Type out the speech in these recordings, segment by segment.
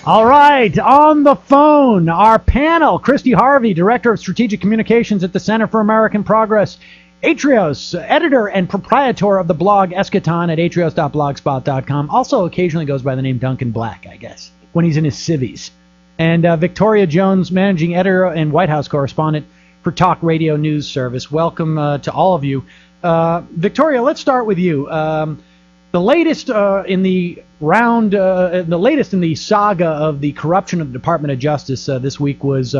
All right, on the phone, our panel, Christy Harvey, Director of Strategic Communications at the Center for American Progress, Atrios, editor and proprietor of the blog Eschaton at atrios.blogspot.com, also occasionally goes by the name Duncan Black, I guess, when he's in his civvies, and Victoria Jones, managing editor and White House correspondent for Talk Radio News Service. Welcome to all of you. Victoria, let's start with you. The latest in the saga of the corruption of the Department of Justice this week was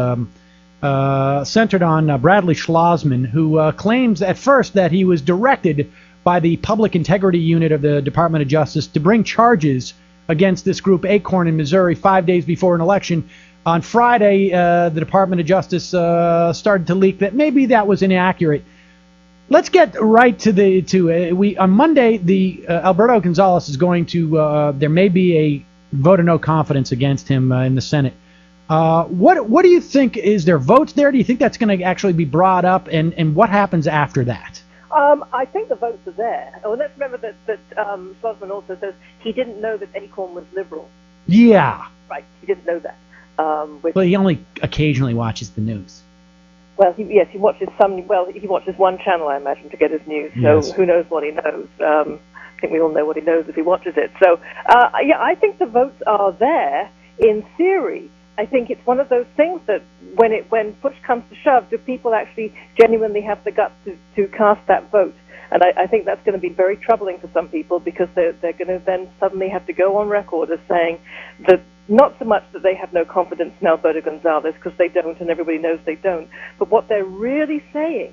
centered on Bradley Schlozman, who claims at first that he was directed by the Public Integrity Unit of the Department of Justice to bring charges against this group, Acorn in Missouri, 5 days before an election. On Friday, the Department of Justice started to leak that maybe that was inaccurate. Let's get right to on Monday, Alberto Gonzales is going to there may be a vote of no confidence against him in the Senate. What do you think? Is there votes there? Do you think that's going to actually be brought up? And what happens after that? I think the votes are there. Oh, let's remember that Schlozman also says he didn't know that Acorn was liberal. Yeah. Right, he didn't know that. But he only occasionally watches the news. Well, he watches he watches one channel, I imagine, to get his news. So yes. Who knows what he knows? I think we all know what he knows if he watches it. So, I think the votes are there in theory. I think it's one of those things that when push comes to shove, do people actually genuinely have the guts to cast that vote? And I think that's going to be very troubling for some people, because they're going to then suddenly have to go on record as saying that not so much that they have no confidence in Alberto Gonzales, because they don't, and everybody knows they don't, but what they're really saying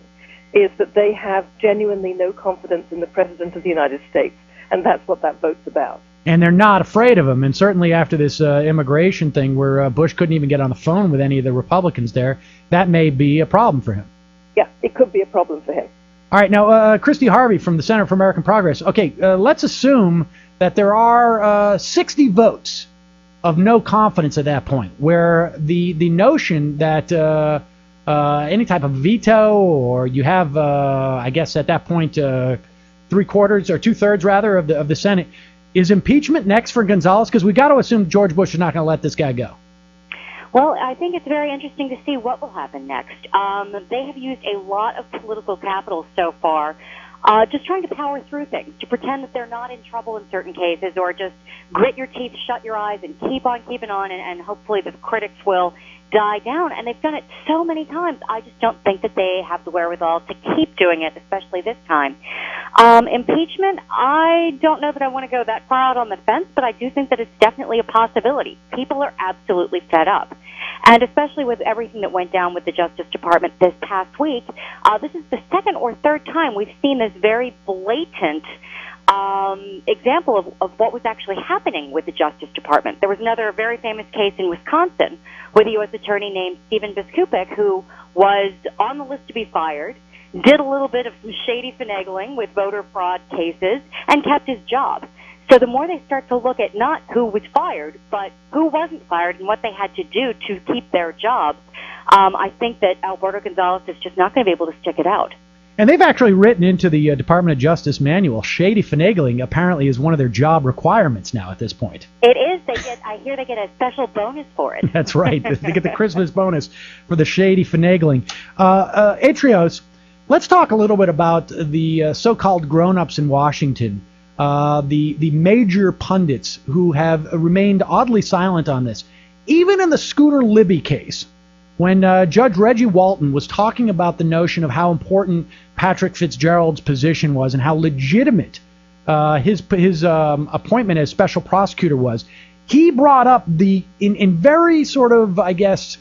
is that they have genuinely no confidence in the President of the United States, and that's what that vote's about. And they're not afraid of him, and certainly after this immigration thing where Bush couldn't even get on the phone with any of the Republicans there, that may be a problem for him. Yeah, it could be a problem for him. All right, now, Christy Harvey from the Center for American Progress. Okay, let's assume that there are 60 votes of no confidence at that point, where the notion that any type of veto, or you have, I guess at that point, 3/4 or 2/3 rather of the Senate, is impeachment next for Gonzales? Because we got to assume George Bush is not going to let this guy go. Well, I think it's very interesting to see what will happen next. They have used a lot of political capital so far, just trying to power through things, to pretend that they're not in trouble in certain cases, or just grit your teeth, shut your eyes, and keep on keeping on, and hopefully the critics will die down. And they've done it so many times. I just don't think that they have the wherewithal to keep doing it, especially this time. Impeachment, I don't know that I want to go that far out on the fence, but I do think that it's definitely a possibility. People are absolutely fed up. And especially with everything that went down with the Justice Department this past week, this is the second or third time we've seen this very blatant example of what was actually happening with the Justice Department. There was another very famous case in Wisconsin with a U.S. attorney named Stephen Biskupik, who was on the list to be fired, did a little bit of some shady finagling with voter fraud cases, and kept his job. So the more they start to look at not who was fired, but who wasn't fired and what they had to do to keep their jobs, I think that Alberto Gonzales is just not going to be able to stick it out. And they've actually written into the Department of Justice manual, shady finagling apparently is one of their job requirements now at this point. It is. I hear they get a special bonus for it. That's right. They get the Christmas bonus for the shady finagling. Atrios, let's talk a little bit about the so-called grown-ups in Washington, the major pundits who have remained oddly silent on this. Even in the Scooter Libby case, when Judge Reggie Walton was talking about the notion of how important Patrick Fitzgerald's position was and how legitimate his appointment as special prosecutor was, he brought up in very sort of, I guess,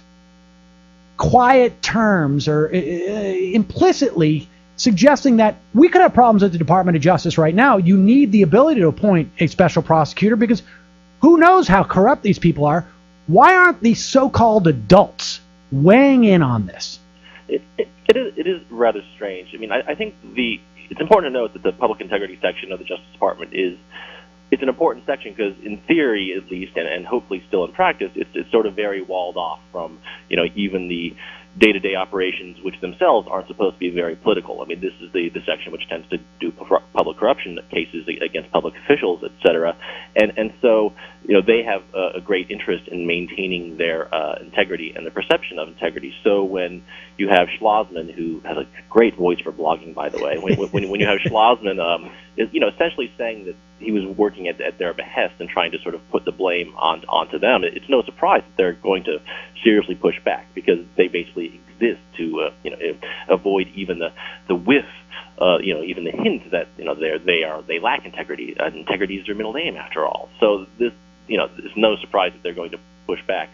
quiet terms, or implicitly suggesting that we could have problems at the Department of Justice right now. You need the ability to appoint a special prosecutor, because who knows how corrupt these people are. Why aren't these so-called adults weighing in on this? It is rather strange. I mean, I think it's important to note that the public integrity section of the Justice Department it's an important section, because in theory, at least, and hopefully still in practice, it's sort of very walled off from even the day-to-day operations, which themselves aren't supposed to be very political. I mean, this is the section which tends to do public corruption cases against public officials, et cetera. And so, they have a great interest in maintaining their integrity and the perception of integrity. So when you have Schlozman, who has a great voice for blogging, by the way, when you have Schlozman, essentially saying that he was working at their behest and trying to sort of put the blame onto them, it's no surprise that they're going to seriously push back, because they basically exist to avoid even the whiff, even the hint that they lack integrity. Integrity is their middle name, after all. So this, it's no surprise that they're going to push back.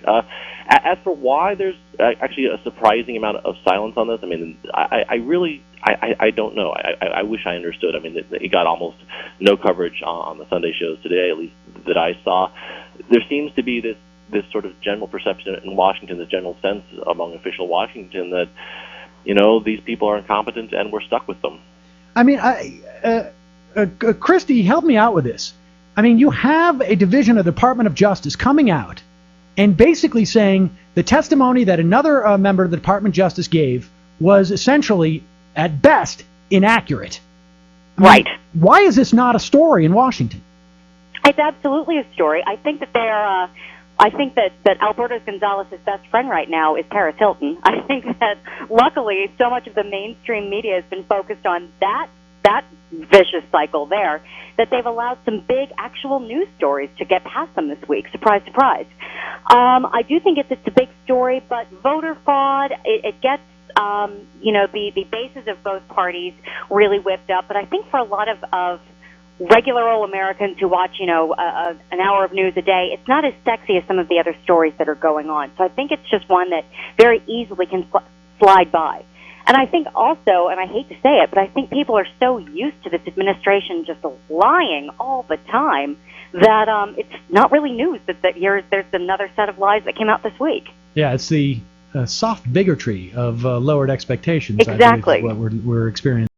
As for why there's actually a surprising amount of silence on this, I mean, I don't know. I wish I understood. I mean, it got almost no coverage on the Sunday shows today, at least that I saw. There seems to be this sort of general perception in Washington, this general sense among official Washington that, these people are incompetent and we're stuck with them. I mean, Christy, help me out with this. I mean, you have a division of the Department of Justice coming out and basically saying the testimony that another member of the Department of Justice gave was essentially, at best, inaccurate. I mean, right. Why is this not a story in Washington? It's absolutely a story. I think that that Alberto Gonzalez's best friend right now is Paris Hilton. I think that luckily so much of the mainstream media has been focused on that vicious cycle there, that they've allowed some big actual news stories to get past them this week. Surprise, surprise. I do think it's a big story, but voter fraud, it gets the bases of both parties really whipped up. But I think for a lot of regular old Americans who watch, an hour of news a day, it's not as sexy as some of the other stories that are going on. So I think it's just one that very easily can slide by. And I think also, and I hate to say it, but I think people are so used to this administration just lying all the time that it's not really news that there's another set of lies that came out this week. Yeah, it's the soft bigotry of lowered expectations. Exactly. I believe is what we're experiencing.